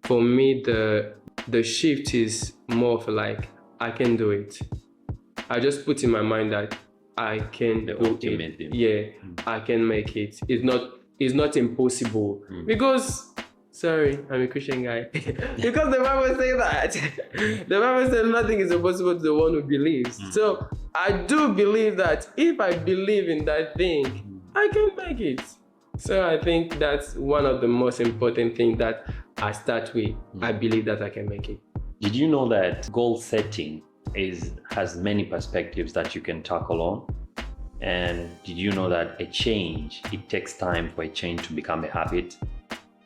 for me, the shift is more of like, I can do it. I just put in my mind that I can do it. Yeah, I can make it. It's not impossible. Because, sorry, I'm a Christian guy. Because the Bible says that. The Bible says nothing is impossible to the one who believes. So I do believe that if I believe in that thing, I can make it. So I think that's one of the most important things that I start with. I believe that I can make it. Did you know that goal setting has many perspectives that you can tackle on? And did you know that it takes time for a change to become a habit?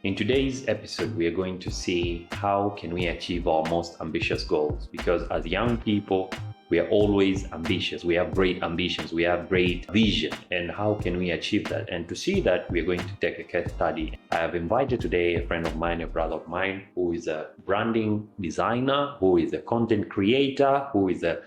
In today's episode, we are going to see how can we achieve our most ambitious goals, because as young people, we are always ambitious. We have great ambitions. We have great vision. And how can we achieve that? And to see that, we are going to take a case study. I have invited today a friend of mine, a brother of mine, who is a branding designer, who is a content creator, who is a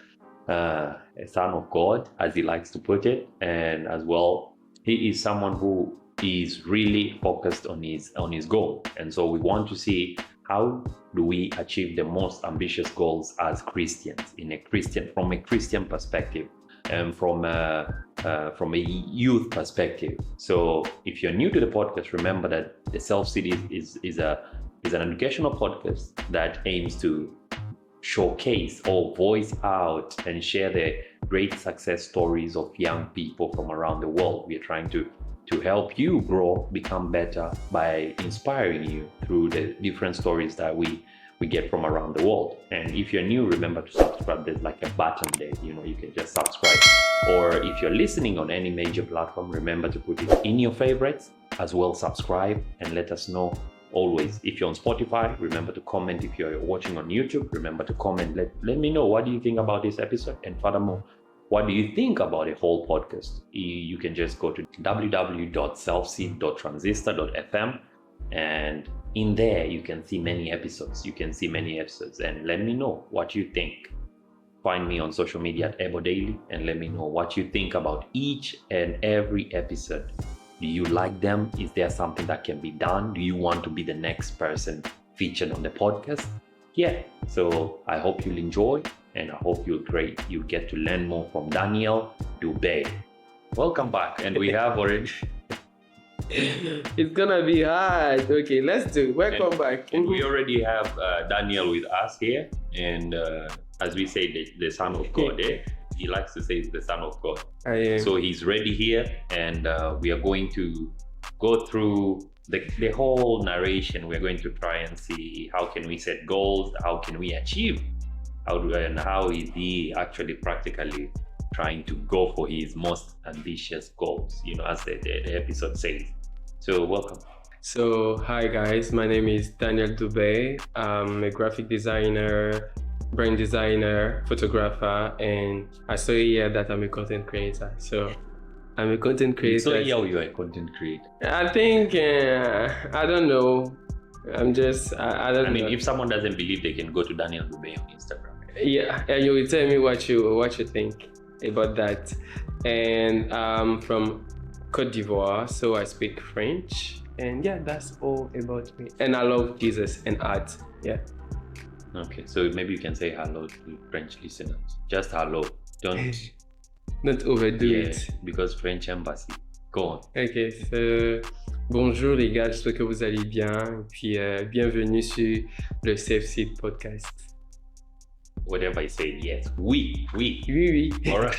son of God, as he likes to put it. And as well, he is someone who is really focused on his goal. And so we want to see, how do we achieve the most ambitious goals as Christians, from a Christian perspective and from a youth perspective? So if you're new to the podcast, remember that the SelfSeed is an educational podcast that aims to showcase or voice out and share the great success stories of young people from around the world. We are trying to help you grow, become better by inspiring you through the different stories that we get from around the world. And if you're new, remember to subscribe. There's like a button there, you can just subscribe. Or if you're listening on any major platform, remember to put it in your favorites as well. Subscribe and let us know always. If you're on Spotify, remember to comment. If you're watching on YouTube, remember to comment. Let me know, what do you think about this episode? And furthermore, what do you think about a whole podcast? You can just go to www.selfseed.transistor.fm, and in there you can see many episodes. And let me know what you think. Find me on social media at Ebo Daily and let me know what you think about each and every episode. Do you like them? Is there something that can be done? Do you want to be the next person featured on the podcast? Yeah, so I hope you'll enjoy, and I hope you'll get to learn more from Daniel Doubey. Welcome back, and we have already... It's gonna be hard. Okay, let's do it. Welcome back. And we already have Daniel with us here, and as we say, the Son of God, he likes to say the Son of God. So he's ready here, and we are going to go through the whole narration. We're going to try and see, how can we set goals, how can we achieve, and how is he actually practically trying to go for his most ambitious goals, as the episode says. So welcome. So hi guys, my name is Daniel Doubey. I'm a graphic designer, brand designer, photographer, and I saw here that I'm a content creator. So I'm a content creator. So yeah, you're a content creator. I think, I don't know. I'm just, I don't know. I mean, if someone doesn't believe, they can go to Daniel Doubey on Instagram. Yeah, and you will tell me what you think about that. And I'm from Côte d'Ivoire, so I speak French. And yeah, that's all about me. And I love Jesus and art. Yeah. Okay, so maybe you can say hello to French listeners. Just hello. Don't overdo it. Because French embassy. Go on. Ok, so bonjour les gars, j'espère que vous allez bien. Et puis bienvenue sur le SelfSeed podcast. Whatever I say, yes. Oui. Oui. All right.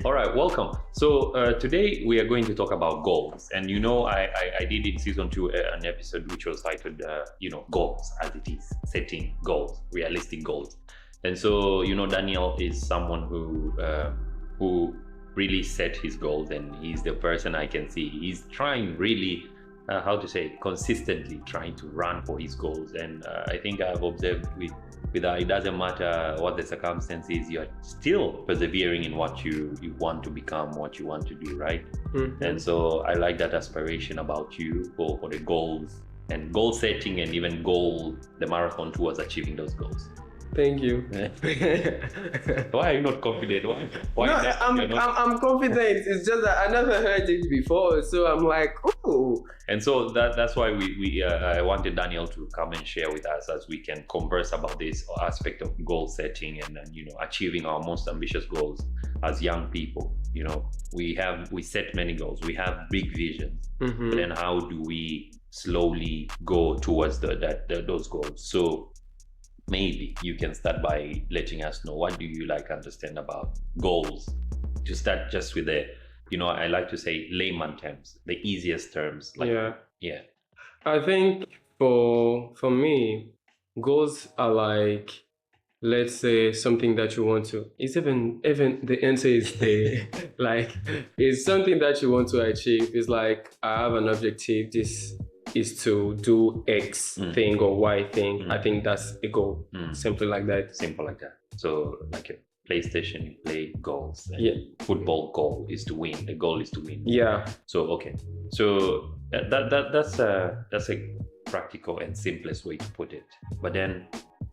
All right, welcome. So today we are going to talk about goals. And I did in season 2 an episode which was titled, goals, as it is, setting goals, realistic goals. And so, Daniel is someone who really set his goals, and he's the person I can see. He's trying really, consistently trying to run for his goals. And I think I've observed with that it doesn't matter what the circumstances, you're still persevering in what you want to become, what you want to do, right? Mm-hmm. And so I like that aspiration about you for the goals and goal setting, and even the marathon towards achieving those goals. Thank you. Why are you not confident? Why No, next I'm, you're not? I'm confident. It's just that I never heard it before, so I'm like, oh. And so that's why I wanted Daniel to come and share with us as we can converse about this aspect of goal setting and achieving our most ambitious goals as young people. We set many goals, we have big visions, but then how do we slowly go towards those goals? So maybe you can start by letting us know, what do you understand about goals? To start just with I like to say layman terms, the easiest terms. Yeah. I think for me, goals are like, let's say something that you want to. It's even the answer is the like it's something that you want to achieve. It's like, I have an objective. This is to do X thing or Y thing. I think that's a goal. Simply like that. Simple like that. So like a PlayStation, you play goals. Football goal is to win. The goal is to win. Yeah. So okay. So that's a practical and simplest way to put it. But then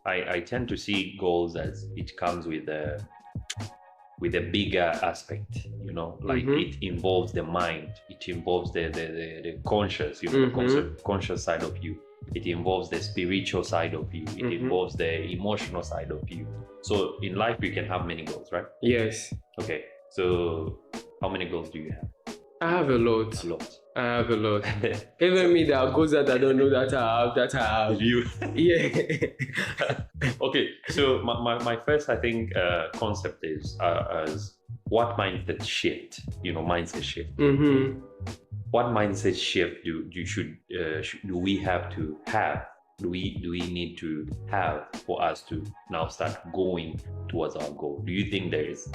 I tend to see goals as it comes with a bigger aspect, it involves the mind, it involves the conscious, the conscious side of you. It involves the spiritual side of you. It involves the emotional side of you. So in life, we can have many goals, right? Yes. Okay. So how many goals do you have? I have a lot. I have a lot. Even me, there are goals that I don't know that I have. You? Yeah. Okay. So my first, I think, concept is as what mindset shift? Mindset shift. What mindset shift do we have to have? Do we need to have for us to now start going towards our goal? Do you think there is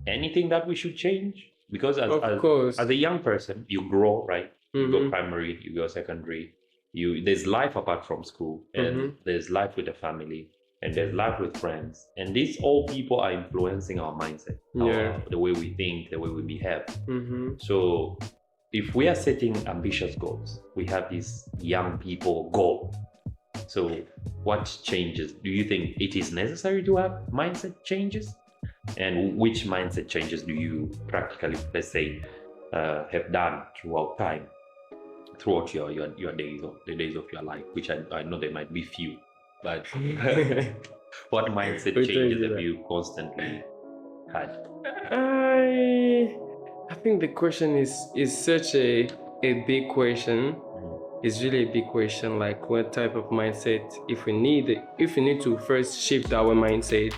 anything that we should change? Because as a young person, you grow, right? You go primary, you go secondary. There's life apart from school, and there's life with the family, and there's life with friends, and these all people are influencing our mindset, the way we think, the way we behave. So if we are setting ambitious goals, we have this young people goal. So what changes? Do you think it is necessary to have mindset changes? And which mindset changes do you practically, let's say, have done throughout your days, or the days of your life, which I know there might be few, but what mindset changes have you constantly had? I think the question is such a big question. It's really a big question, like what type of mindset, if we need to first shift our mindset.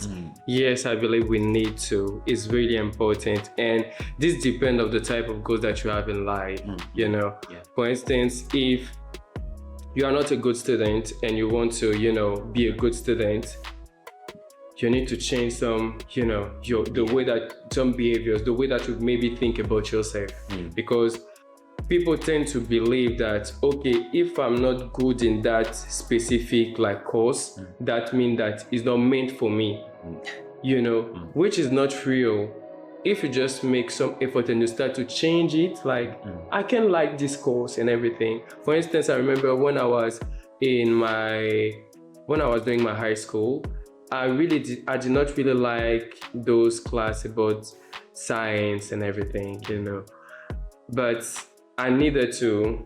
Yes, I believe we need to. It's really important, and this depends on the type of goals that you have in life. For instance, if you are not a good student and you want to be a good student, you need to change some the way that some behaviors, the way that you maybe think about yourself, because people tend to believe that, okay, if I'm not good in that specific course, that means that it's not meant for me, which is not real. If you just make some effort and you start to change it, I can like this course and everything. For instance, I remember when I was doing my high school, I did not really like those classes about science and everything, but I needed to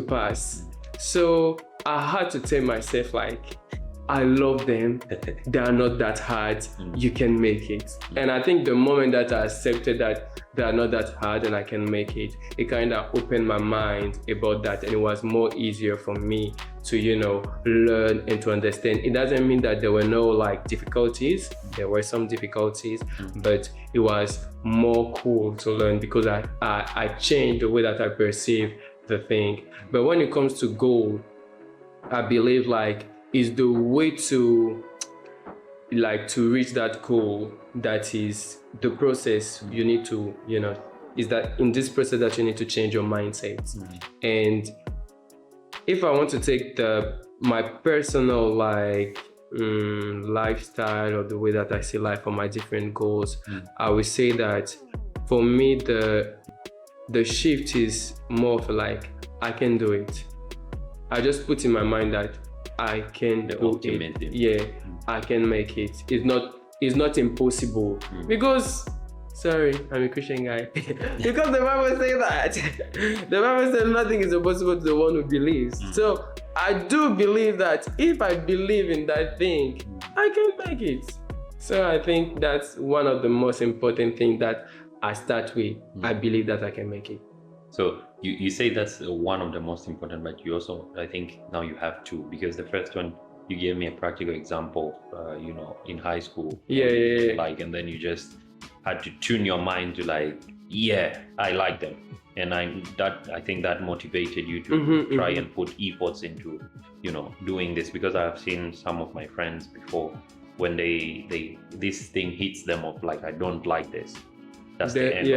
pass. So I had to tell myself, I love them. They are not that hard. You can make it. And I think the moment that I accepted that they are not that hard and I can make it, it kind of opened my mind about that. And it was more easier for me to, learn and to understand. It doesn't mean that there were no difficulties. There were some difficulties, but it was more cool to learn because I changed the way that I perceive the thing. But when it comes to goal, I believe is the way to reach that goal. That is the process you need to, is that in this process that you need to change your mindset. And if I want to take my personal lifestyle or the way that I see life or my different goals, I would say that for me the shift is more of I can do it. I just put in my mind that I can The do ultimate it. thing. Yeah, I can make it. It's not impossible because. Sorry, I'm a Christian guy. Because the Bible says that. The Bible says nothing is impossible to the one who believes. So I do believe that if I believe in that thing, I can make it. So I think that's one of the most important things that I start with. I believe that I can make it. So you say that's one of the most important, but you also, I think now you have two, because the first one, you gave me a practical example, in high school. Yeah. Like, and then you just had to tune your mind to like, yeah, I like them. And I think that motivated you to try and put efforts into, doing this, because I've seen some of my friends before, when they this thing hits them of like, I don't like this. That's the end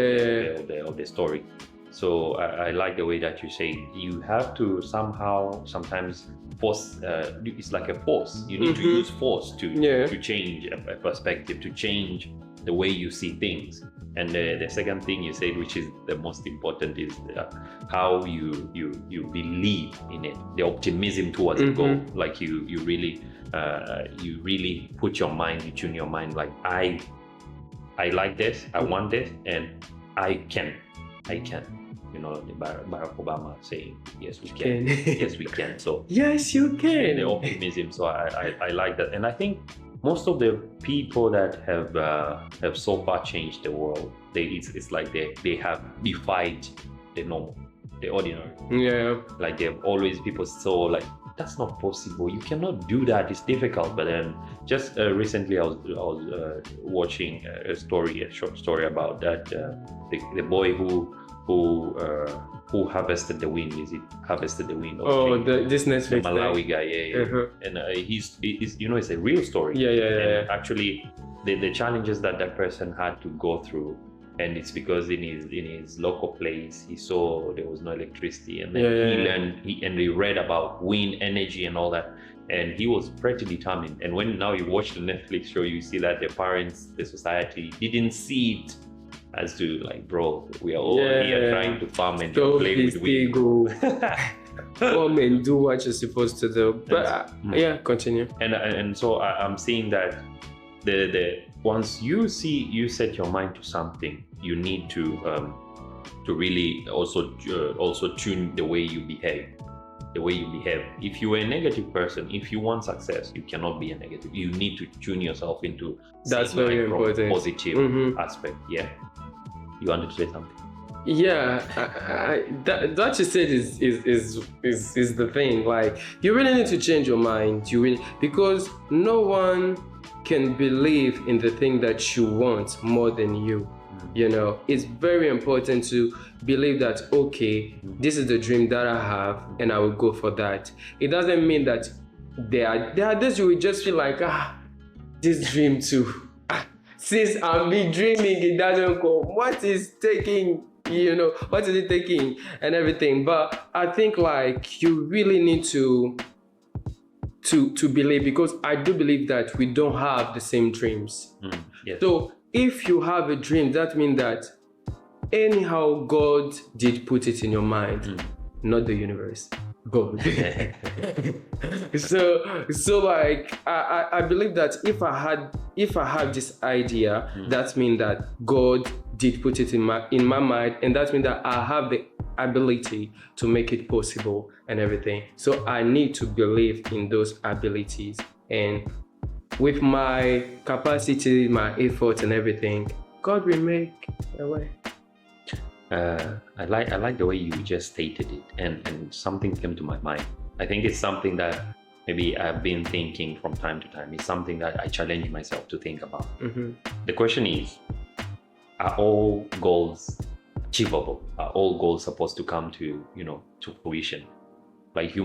of the story. So I like the way that you say you have to somehow sometimes force. It's like a force. You need to use force to change a perspective, to change the way you see things. And the second thing you said, which is the most important, is how you believe in it, the optimism towards the goal. Like you really put your mind, you tune your mind. Like I like this, I want this, and I can. Barack Obama saying, yes, we can. Yes, we can. So yes, you can. The optimism. So I like that, and I think most of the people that have so far changed the world, it's like they have defied the normal, the ordinary. Yeah. Like they've always, people so like, that's not possible. You cannot do that. It's difficult. But then just recently, I was watching a short story about that the boy who harvested the wind. Is it harvested the wind? This Netflix. The Malawi guy, yeah. And he's it's a real story. Yeah. Actually, the challenges that person had to go through, and it's because in his local place he saw there was no electricity, and then he read about wind energy and all that, and he was pretty determined. And when now you watch the Netflix show, you see that the parents, the society didn't see it as to like, bro, we are all here trying to farm and play with wind. Come and do what you're supposed to do. But continue. And so I'm seeing that the once you set your mind to something, you need to really also tune the way you behave. If you are a negative person, if you want success, you cannot be a negative. You need to tune yourself into that's very important. Positive aspect. Yeah. You wanted to say something? Yeah, that you said is the thing. Like, you really need to change your mind. Because no one can believe in the thing that you want more than you. It's very important to believe that, okay, this is the dream that I have and I will go for that. It doesn't mean that there are days you will just feel like, this dream too. Since I've been dreaming, it doesn't come. What is taking, what is it taking and everything? But I think like you really need to believe, because I do believe that we don't have the same dreams. Yes. So if you have a dream, that means that anyhow God did put it in your mind, not the universe. God. so like I believe that if I have this idea, that means that God did put it in my mind, and that means that I have the ability to make it possible and everything. So I need to believe in those abilities, and with my capacity, my effort and everything, God will make a way. I like the way you just stated it, and something came to my mind. I think it's something that maybe I've been thinking from time to time. It's something that I challenge myself to think about. The question is, are all goals achievable? Are all goals supposed to come to fruition? Like you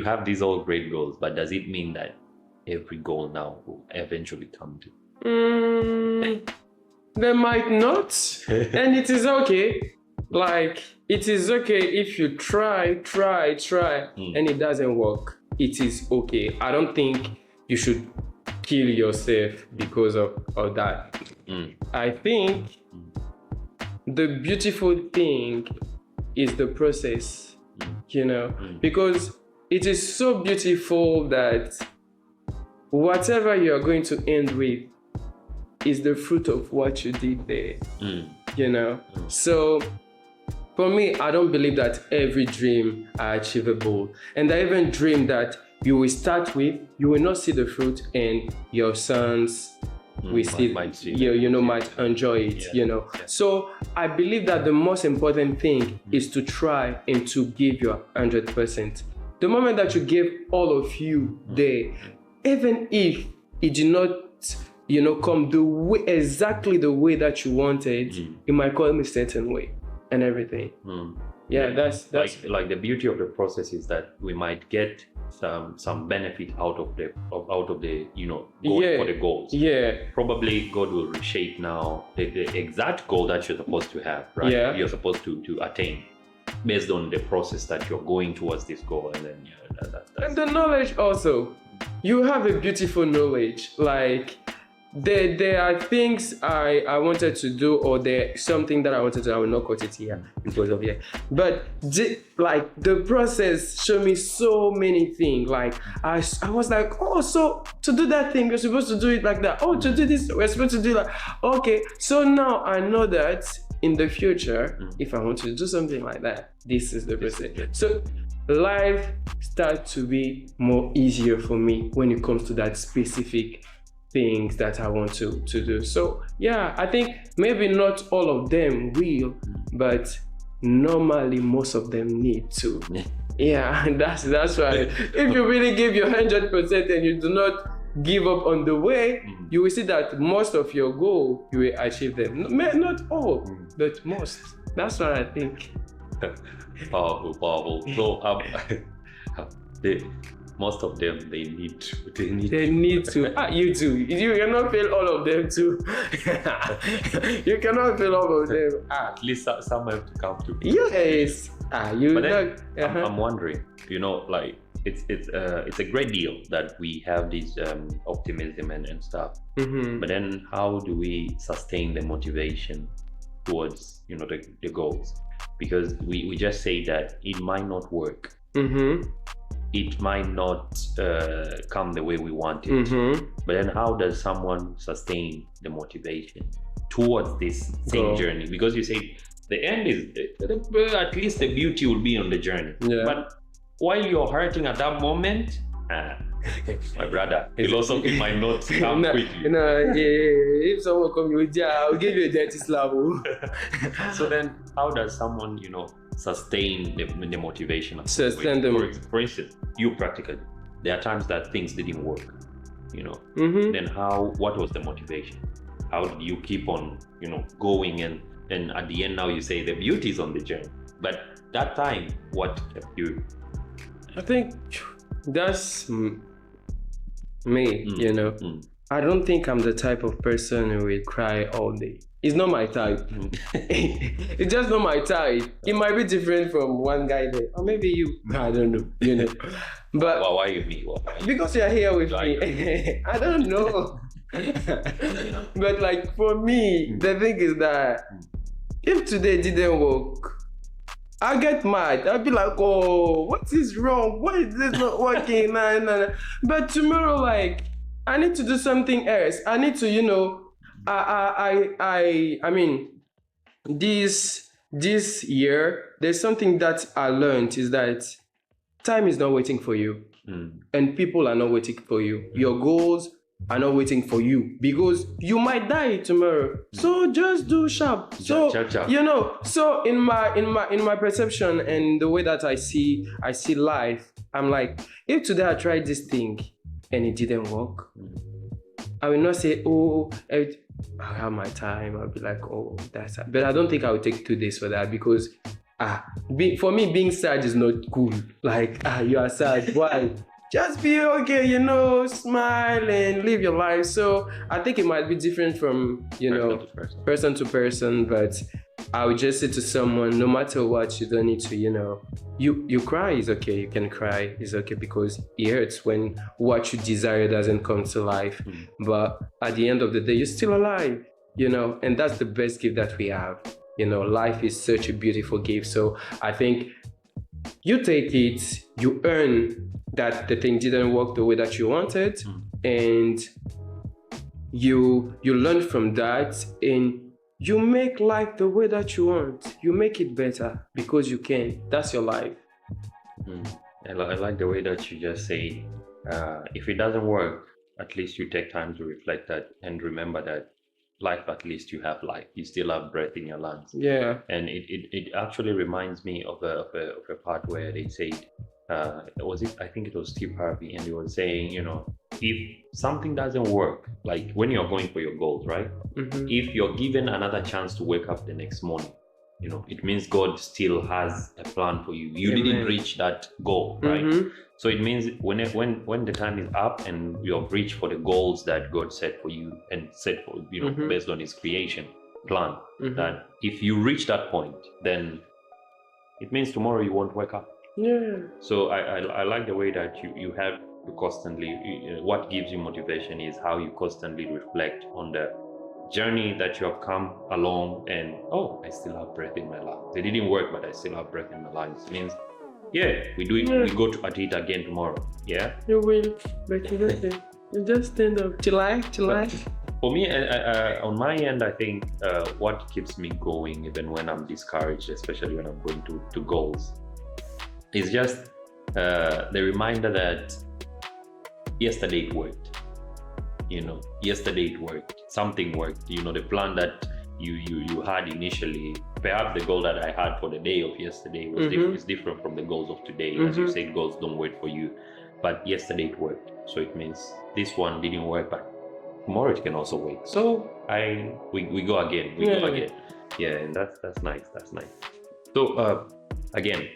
have these all great goals, but does it mean that every goal now will eventually come to? They might not, and it is okay. Like, it is okay if you try, and it doesn't work. It is okay. I don't think you should kill yourself because of that. I think the beautiful thing is the process, because it is so beautiful that whatever you are going to end with is the fruit of what you did there, you know? So for me, I don't believe that every dream are achievable. And I even dream that you will start with, you will not see the fruit, and your sons will might enjoy it, you know. So I believe that the most important thing is to try and to give your 100%. The moment that you give all of you there, even if it did not, come exactly the way that you wanted, it might come a certain way and everything. That's like the beauty of the process is that we might get some benefit out of the goal for the goals. Probably God will reshape now the exact goal that you're supposed to have, right? You're supposed to attain based on the process that you're going towards this goal. And then that's and the knowledge also. You have a beautiful knowledge. Like there are things I wanted to do, or there's something that I wanted to do. I will not quote it here because of it. But the process showed me so many things. Like I was like, oh, so to do that thing, we're supposed to do it like that. Oh, to do this, we're supposed to do like, okay. So now I know that in the future, if I want to do something like that, this is the process. So life starts to be more easier for me when it comes to that specific things that I want to do. So yeah, I think maybe not all of them will, but normally most of them need to. Yeah, that's why if you really give your 100% and you do not give up on the way, you will see that most of your goal you will achieve them. Not all, but most. That's what I think. Powerful. So most of them they need to. You too. You cannot fail all of them too. You cannot fail all of them. At least some have to come to. Yes. I'm wondering, like it's a great deal that we have this optimism and stuff. But then how do we sustain the motivation towards the goals? Because we just say that it might not work. It might not come the way we want it. But then how does someone sustain the motivation towards this same journey? Because you say the end is, at least the beauty will be on the journey. But while you're hurting at that moment, my brother, philosophy might not come quickly. If someone comes with you, I'll give you a dirty slap. So then how does someone, sustain the motivation? For instance, you practically, there are times that things didn't work, Then what was the motivation? How did you keep on, going and at the end now you say the beauty is on the journey. But that time, what kept you? I think that's me, I don't think I'm the type of person who will cry all day. It's not my type. It's just not my type. It might be different from one guy there, or maybe you. I don't know. But why you me? Because you're here with me. I don't know. But like for me, the thing is that if today didn't work, I get mad. I'll be like, oh, what is wrong? Why is this not working? Nah. But tomorrow, like, I need to do something else. I need to, I mean, this year, there's something that I learned is that time is not waiting for you. And people are not waiting for you. Your goals are not waiting for you because you might die tomorrow. So just do sharp. So so in my perception and the way that I see life, I'm like, if today I tried this thing and it didn't work, I will not say, oh, I have my time. I'll be like, oh, that's it. But I don't think I will take 2 days for that because for me being sad is not cool. Like, you are sad. Why? Just be okay, smile and live your life. So I think it might be different from, person to person, but I would just say to someone, no matter what, you don't need to, you cry is okay. You can cry, it's okay because it hurts when what you desire doesn't come to life. But at the end of the day, you're still alive, and that's the best gift that we have. Life is such a beautiful gift. So I think you take it, you earn that the thing didn't work the way that you wanted, and you learn from that, and you make life the way that you want. You make it better because you can. That's your life. I like the way that you just say, if it doesn't work, at least you take time to reflect that and remember that life, at least you have life. You still have breath in your lungs. Yeah. And it actually reminds me of a part where they said, I think it was Steve Harvey, and he was saying, you know, if something doesn't work, like when you're going for your goals, right? If you're given another chance to wake up the next morning, you know, it means God still has a plan for you. You didn't reach that goal, right? So it means when the time is up and you have reached for the goals that God set for you and set for, you know, based on His creation plan, that if you reach that point, then it means tomorrow you won't wake up. Yeah. So I like the way that you have to constantly, what gives you motivation is how you constantly reflect on the journey that you have come along, and I still have breath in my lungs. It didn't work, but I still have breath in my lungs. It means, we do it. We go at it again tomorrow. Yeah, you will, but you don't. You just stand up. July. For me, on my end, I think what keeps me going, even when I'm discouraged, especially when I'm going to goals, is just the reminder that yesterday it worked. You know, yesterday it worked. Something worked. You know, the plan that you had initially, perhaps the goal that I had for the day of yesterday was is different from the goals of today. As you said, goals don't wait for you. But yesterday it worked. So it means this one didn't work, but tomorrow it can also work. So we go again. We go again. Yeah, and that's nice. That's nice. So again,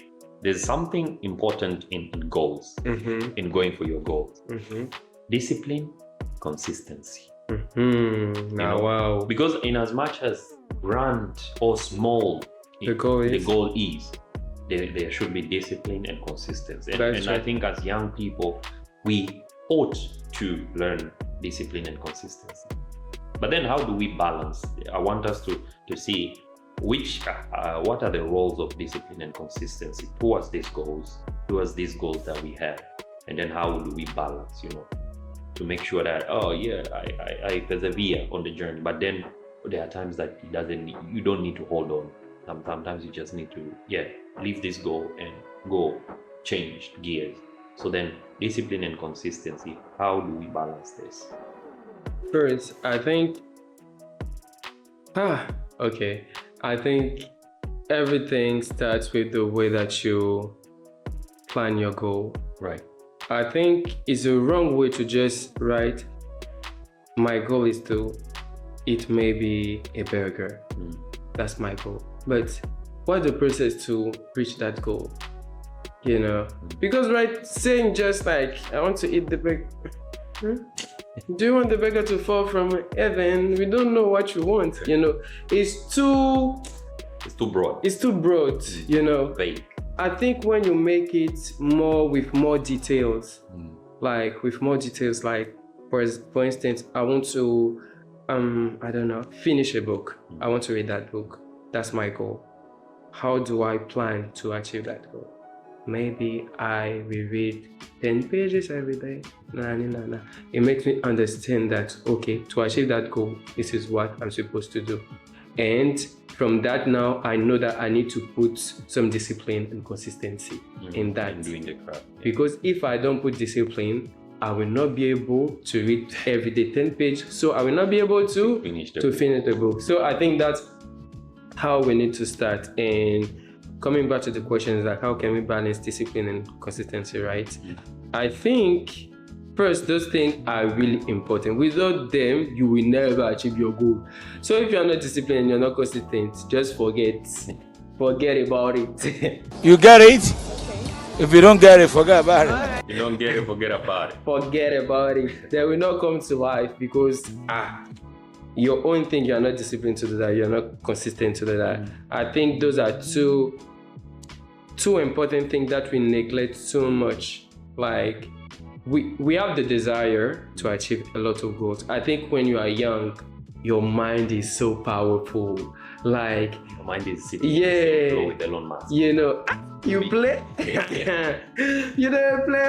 there's something important in goals, in going for your goals. Discipline, consistency. Wow. Because in as much as grand or small the goal is, there should be discipline and consistency. And I think as young people, we ought to learn discipline and consistency. But then how do we balance? I want us to see what are the roles of discipline and consistency towards these goals that we have, and then how do we balance, you know, to make sure that I persevere on the journey, but then there are times that you don't need to hold on. Sometimes you just need to leave this goal and go change gears. So then discipline and consistency, how do we balance this? First, I think I think everything starts with the way that you plan your goal. Right. I think it's a wrong way to just write, my goal is to eat maybe a burger. That's my goal. But what's the process to reach that goal? You know? Because saying just like, I want to eat the burger. Do you want the burger to fall from heaven? We don't know what you want. You know, it's too broad. It's too broad, you know. Vague. I think when you make it with more details, like for instance, I want to, finish a book. I want to read that book. That's my goal. How do I plan to achieve that goal? Maybe I will read 10 pages every day. Nah. It makes me understand that, okay, to achieve that goal, this is what I'm supposed to do. And from that now, I know that I need to put some discipline and consistency in that. In doing the craft. Because if I don't put discipline, I will not be able to read every day 10 pages. So I will not be able to finish the book. So I think that's how we need to start. And coming back to the question is like, how can we balance discipline and consistency, right? I think first, those things are really important. Without them, you will never achieve your goal. So if you're not disciplined and you're not consistent, just forget about it. You get it? Okay. If you don't get it, forget about it. You don't get it, forget about it. Forget about it. They will not come to life because your own thing, you're not disciplined to do that, you're not consistent to do that. I think those are two important things that we neglect so much. Like, we have the desire to achieve a lot of goals. I think when you are young, your mind is so powerful. Like, your mind is sitting with Elon Musk. You know, You play? You don't play,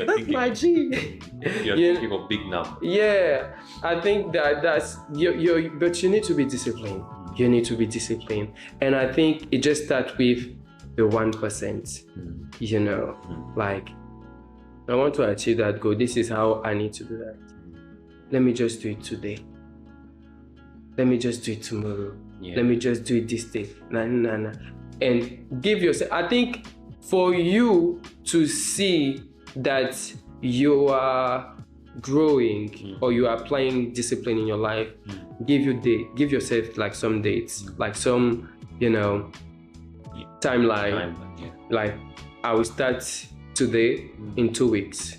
that's my G. You're thinking of big numbers. Yeah, I think that's but you need to be disciplined. You need to be disciplined, and I think it just starts with the 1%. You know, like I want to achieve that goal. This is how I need to do that. Let me just do it today. Let me just do it tomorrow. Yeah. Let me just do it this day. Nah. And give yourself, I think for you to see that you are growing or you are applying discipline in your life, give yourself like some dates, like some, timeline. Like I will start today in 2 weeks.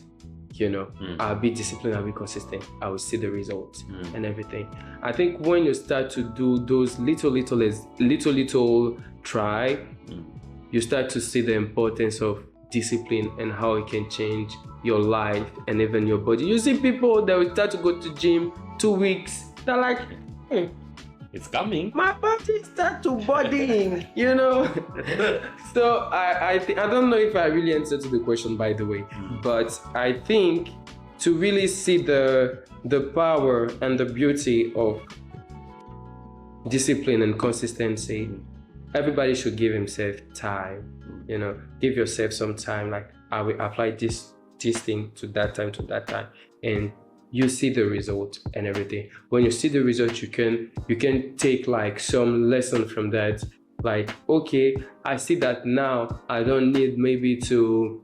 I'll be disciplined, I'll be consistent, I will see the results and everything. I think when you start to do those little try, you start to see the importance of discipline and how it can change your life and even your body. You see people that will start to go to gym 2 weeks, they're like, it's coming. My body start to bodying, So I don't know if I really answered to the question, by the way, but I think to really see the power and the beauty of discipline and consistency, everybody should give himself time. Give yourself some time. Like I will apply this thing to that time, and you see the result and everything. When you see the result, you can take like some lesson from that. Like, okay, I see that now I don't need maybe to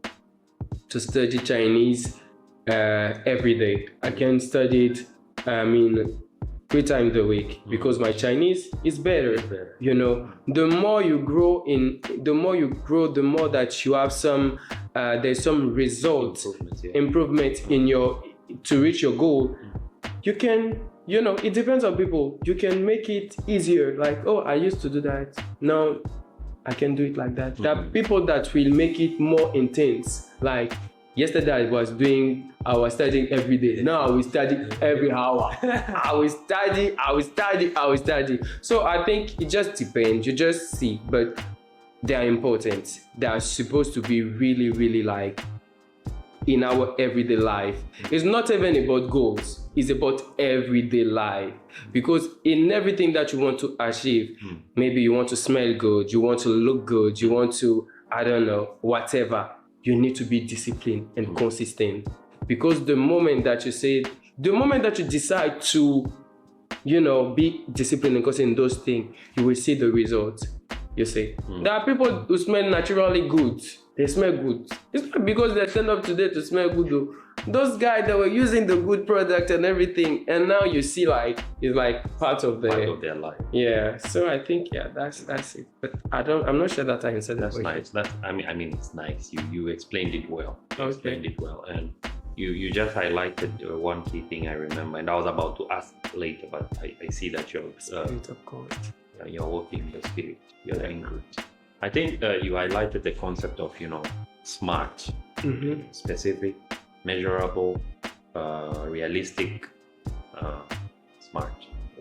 study Chinese every day. I can study it 3 times a week because my Chinese is better. The more you grow, the more that you have some there's some results, improvement in to reach your goal. You can, it depends on people. You can make it easier. Like, oh, I used to do that. Now I can do it like that. There are people that will make it more intense. Like yesterday I was studying every day. Now I will study every hour. I will study. So I think it just depends. You just see, but they are important. They are supposed to be really, really like in our everyday life. It's not even about goals, it's about everyday life. Because in everything that you want to achieve, maybe you want to smell good, you want to look good, you want to, whatever, you need to be disciplined and consistent. Because the moment that you decide to, be disciplined and consistent in those things, you will see the results. You see, there are people who smell naturally good. They smell good. It's not because they stand up today to smell good though. Those guys that were using the good product and everything, and now you see it's like part of their life. Yeah. So I think that's it. But I'm not sure that I answered that. That's nice. I mean it's nice. You explained it well. And you just highlighted one key thing I remember, and I was about to ask later, but I see that you're Spirit of God. You're walking in the spirit. You're doing good. I think you highlighted the concept of SMART, specific, measurable, realistic,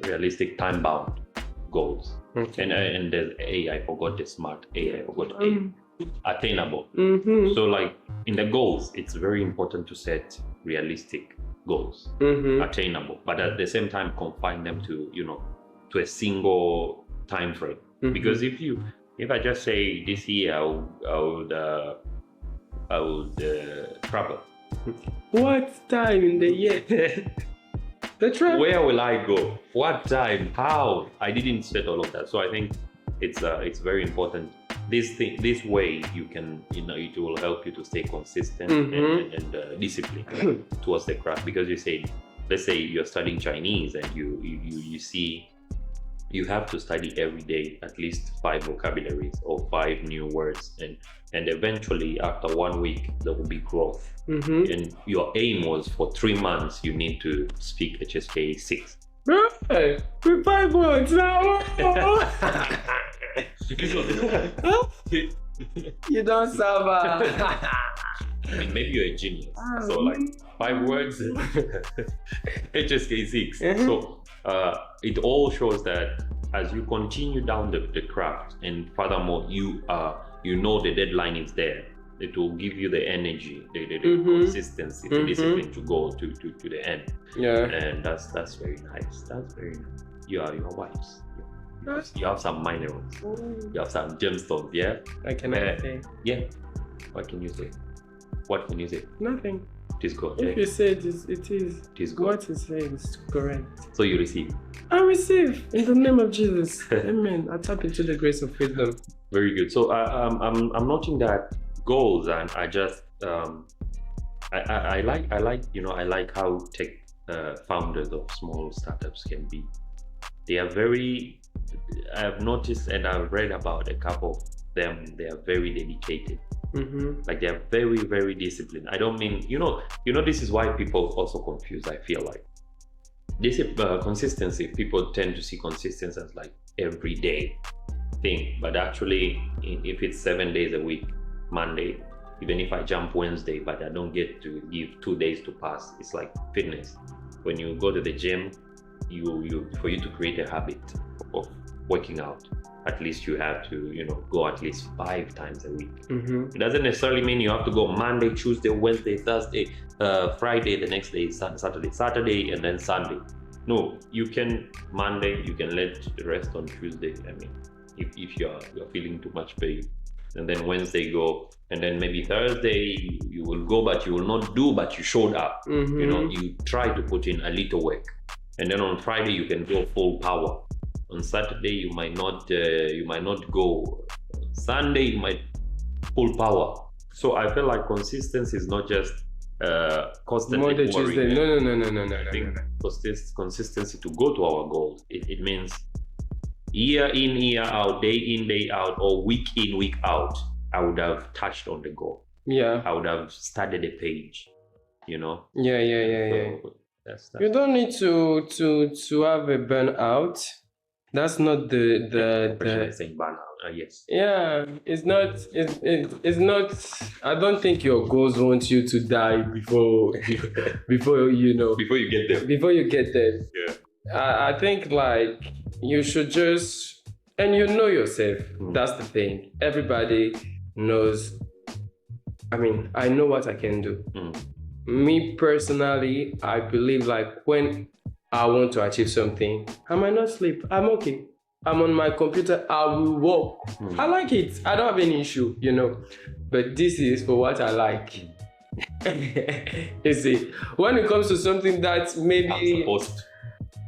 realistic, time-bound goals. Okay. And there's A. I forgot the SMART. A. I forgot A. Attainable. So like in the goals, it's very important to set realistic goals, attainable, but at the same time confine them to to a single time frame. Because if I just say this year I would travel. What time in the year? The travel. Where will I go? What time? How? I didn't set all of that. So I think it's very important. This way you can it will help you to stay consistent and disciplined towards the craft. Because let's say you're studying Chinese and you see you have to study every day at least 5 vocabularies or 5 new words, and eventually after 1 week there will be growth. And your aim was for 3 months you need to speak HSK 6. Right, with 5 words now. You don't suffer. I mean, maybe you're a genius. So like 5 words, HSK 6. So it all shows that as you continue down the craft, and furthermore, you know the deadline is there. It will give you the energy, the consistency, the discipline to go to the end. Yeah. And that's very nice. That's very nice. You are your wives. You have some minerals. You have some gemstones, yeah? I cannot say. Yeah. What can you say? What can you say? Nothing. It is good. If you say it is. It is good. What you say is correct. So you receive. I receive in the name of Jesus. Amen. I tap into the grace of wisdom. Very good. So I'm noting that goals, and I just I like how tech founders of small startups can be. They are very. I've noticed and I've read about a couple of them. They are very dedicated. Like they are very, very disciplined. I don't mean, this is why people also confuse. I feel like this consistency. People tend to see consistency as like everyday thing, but actually, if it's 7 days a week, Monday, even if I jump Wednesday, but I don't get to give 2 days to pass, it's like fitness. When you go to the gym, for you to create a habit of working out, at least you have to, go at least 5 times a week. It doesn't necessarily mean you have to go Monday, Tuesday, Wednesday, Thursday, Friday, the next day, Saturday, and then Sunday. No, you can Monday, you can let the rest on Tuesday. I mean, if you're feeling too much pain, and then Wednesday go, and then maybe Thursday you will go, but you will not do, but you showed up. You try to put in a little work, and then on Friday you can go full power. On Saturday you might not go. Sunday you might full power. So I feel like consistency is not just constantly Monday, Tuesday. No. I think consistency to go to our goals. It means year in, year out, day in, day out, or week in, week out, I would have touched on the goal. Yeah. I would have started a page, Yeah. So that's You don't need to have a burnout. That's not the saying burnout. Yes. Yeah, it's not. It's not. I don't think your goals want you to die before you Before you get there. Before you get there. Yeah. I think like you should just, and yourself. That's the thing. Everybody knows. I mean, I know what I can do. Me personally, I believe like when I want to achieve something, I might not sleep. I'm okay. I'm on my computer. I will work. I like it. I don't have any issue, But this is for what I like. You see, when it comes to something that maybe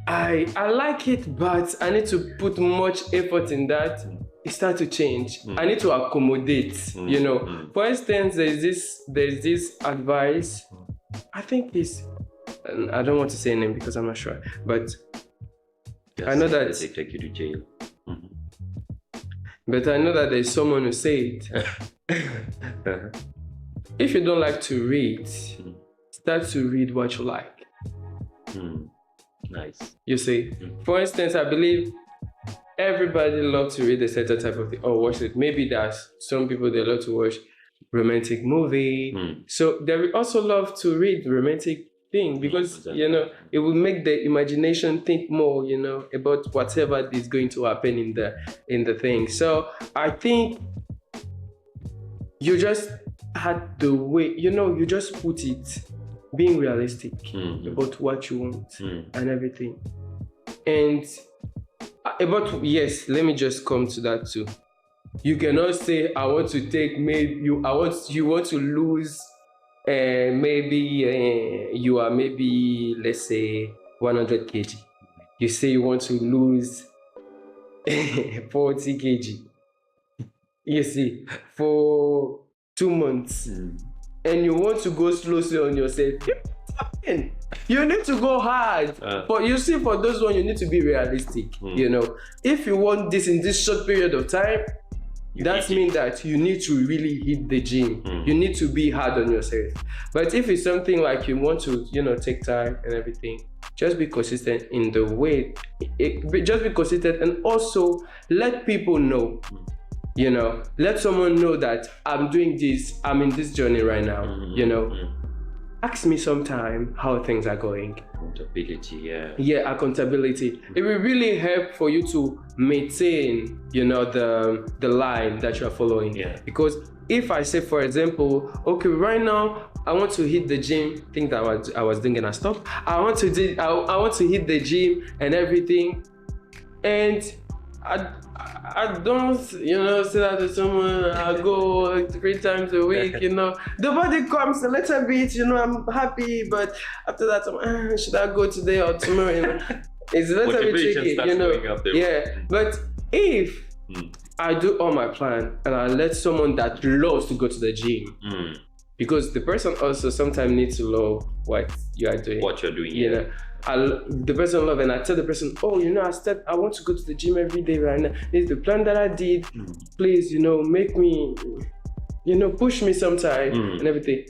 I like it, but I need to put much effort in that, it starts to change. I need to accommodate. For instance, there's this advice. I think it's. I don't want to say a name because I'm not sure, but I know that they take you to jail. But I know that there's someone who said, if you don't like to read, start to read what you like. Nice. You see, for instance, I believe everybody loves to read a certain type of thing or watch it. Maybe there's some people they love to watch romantic movie. So they will also love to read romantic thing because it will make the imagination think more about whatever is going to happen in the thing. So I think you just had the way you just put it being realistic about what you want and everything. And about let me just come to that too. You cannot say I want to take you want to lose maybe you are let's say 100 kg. You say you want to lose 40 kg. You see, for 2 months, and you want to go slowly on yourself. You need to go hard. But you see, for those ones, you need to be realistic. If you want this in this short period of time, that means that you need to really hit the gym. You need to be hard on yourself. But if it's something like you want to, take time and everything, just be consistent in the way. Just be consistent, and also let people know. Let someone know that I'm doing this. I'm in this journey right now. ask me sometime how things are going. Accountability, yeah. Yeah, accountability. It will really help for you to maintain, the line that you are following. Yeah. Because if I say, for example, okay, right now I want to hit the gym, think that I was thinking I stopped. I want to hit the gym and everything, and I don't, say that to someone. I go like 3 times a week. The body comes a little bit. I'm happy, but after that, should I go today or tomorrow? It's a little bit tricky, Yeah, but if I do all my plan and I let someone that loves to go to the gym, because the person also sometimes needs to love what you are doing. What you're doing, The person love, and I tell the person, I want to go to the gym every day right now. This is the plan that I did. Please, make me, push me sometime and everything.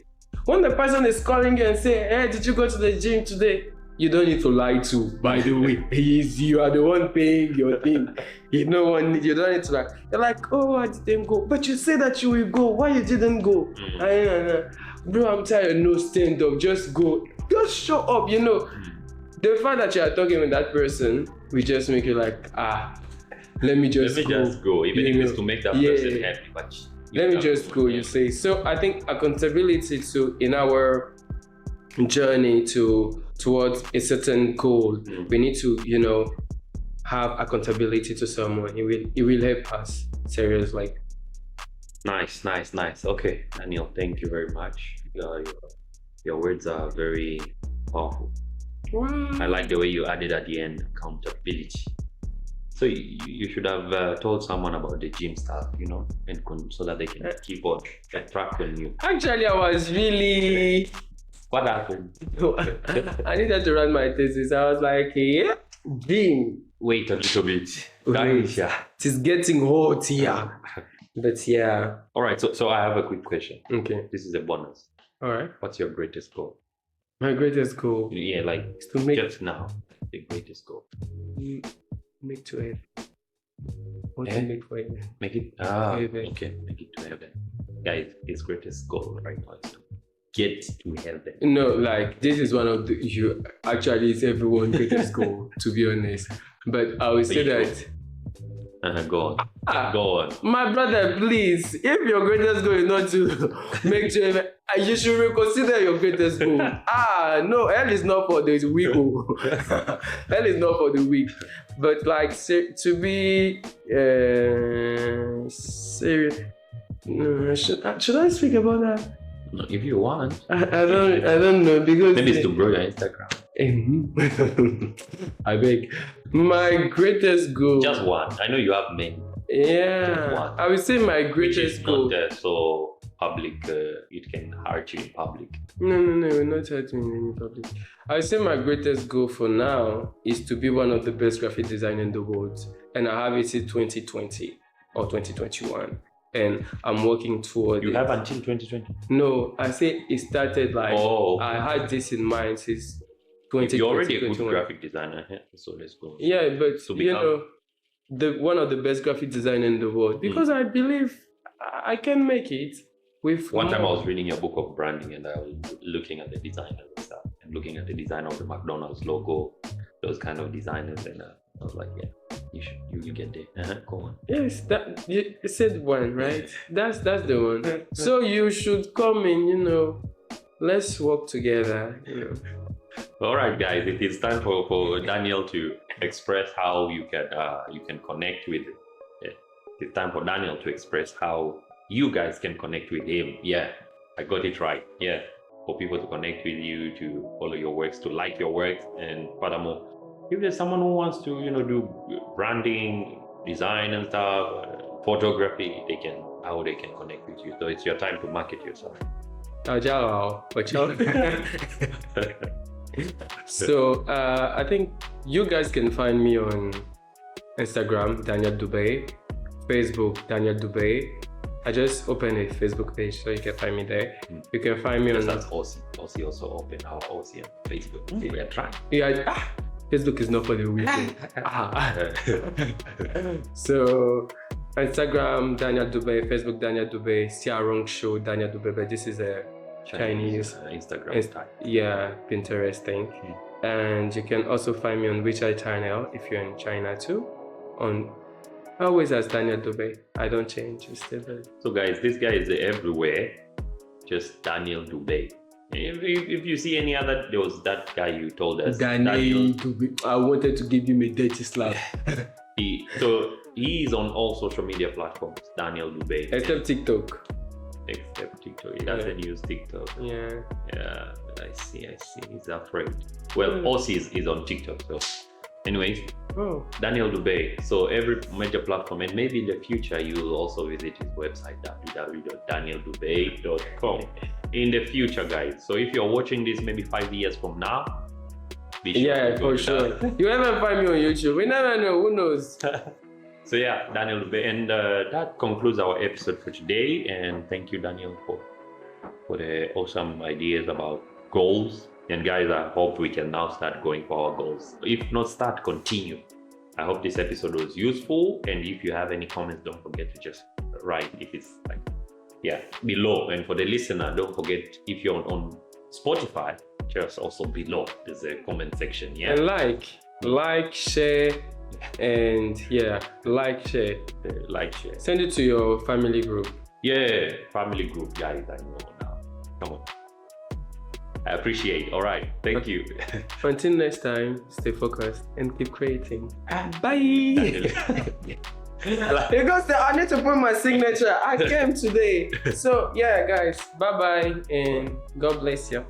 When the person is calling you and say, hey, did you go to the gym today? You don't need to lie to, by the way. You are the one paying your thing. You don't need to lie. You're like, oh, I didn't go. But you say that you will go. Why you didn't go? Bro, I'm tired. No, stand up. Just go. Just show up, The fact that you are talking with that person will just make you like, let me just go. Even if it's to make that person happy. But let me just go, you say. So I think accountability in our journey towards a certain goal, we need to, have accountability to someone. It will help us. Seriously. Nice. Okay, Daniel, thank you very much. Your words are very powerful. I like the way you added at the end, accountability. So you should have told someone about the gym stuff, and so that they can keep on track on you. Actually, I was really... What happened? I needed to run my thesis. I was like, yeah, gym. Wait a little bit. It is getting hot here. But yeah. All right, so I have a quick question. Okay. This is a bonus. All right. What's your greatest goal? My greatest goal? Yeah, like to make just now, the greatest goal. Make to heaven. What to make for heaven? Make it, okay, make it to heaven. Guys, his greatest goal right now is to get to heaven. No, like this is one of actually it's everyone's greatest goal, to be honest. But I will say that. Go on. Go on. My brother, please, if your greatest goal is not to make to heaven, you should reconsider your greatest goal. No, hell is not for the weak. Hell is not for the weak. But like to be serious. No, should I speak about that? No, if you want. I don't know, because maybe it's to grow your Instagram. I beg. My greatest goal. Just one. I know you have many. Yeah. I would say my greatest goal. Not so public. It can hurt you in public. No, we're not hurting in public. I would say my greatest goal for now is to be one of the best graphic designers in the world, and I have it in 2020 or 2021. And I'm working toward You have until 2020? No, I say it started like I had this in mind since 2020. You're already a good graphic designer, so let's go. Yeah, but one of the best graphic designers in the world, because I believe I can make it with One time I was reading your book of branding and I was looking at the designers and stuff, and looking at the design of the McDonald's logo, those kind of designers, and I was like, yeah, you will get there. Go on. Yes, that you said one, right? That's the one. So you should come in, let's work together, All right, guys, it is time for Daniel to express how you can connect with it. It's time for Daniel to express how you guys can connect with him. Yeah, I got it right. Yeah, for people to connect with you, to follow your works, to like your works, and furthermore, if there's someone who wants to, do branding, design and stuff, photography, how they can connect with you. So it's your time to market yourself. So I think you guys can find me on Instagram, Daniel Doubey, Facebook, Daniel Doubey. I just opened a Facebook page, so you can find me there. You can find me on... That's Aussie. Aussie also open our Aussie on Facebook. We are trying. Yeah, Facebook is not for the weak. So Instagram, Daniel Doubey, Facebook, Daniel Doubey, CR Wrong Show, Daniel Doubey. But this is a Chinese Instagram type. Yeah, Pinterest thing. And you can also find me on WeChat channel if you're in China too. Always as Daniel Doubey. I don't change. It's still there. So guys, this guy is everywhere. Just Daniel Doubey. If you see any other, there was that guy you told us. Daniel Doubey. I wanted to give him a dirty slap. He is on all social media platforms. Daniel Doubey. Except TikTok. Except TikTok. He doesn't use TikTok. Yeah. Yeah. I see. He's afraid. Well, Aussie is on TikTok. So, anyways, Daniel Doubey. So every major platform, and maybe in the future you will also visit his website www.danieldoubey.com. In the future, guys. So if you're watching this maybe 5 years from now, be sure for sure. You haven't find me on YouTube. We never know. Who knows? So yeah, Daniel Doubey, and that concludes our episode for today. And thank you, Daniel, for the awesome ideas about goals. And guys, I hope we can now start going for our goals. If not start, continue. I hope this episode was useful. And if you have any comments, don't forget to just write if it's like, below. And for the listener, don't forget, if you're on Spotify, just also below, there's a comment section. Yeah. And like, share, and share. Send it to your family group. Yeah, family group, guys. I know now. Come on. I appreciate. All right. Thank you. Until next time, stay focused and keep creating. Bye. You guys say I need to put my signature. I came today. So yeah, guys. Bye bye and God bless you.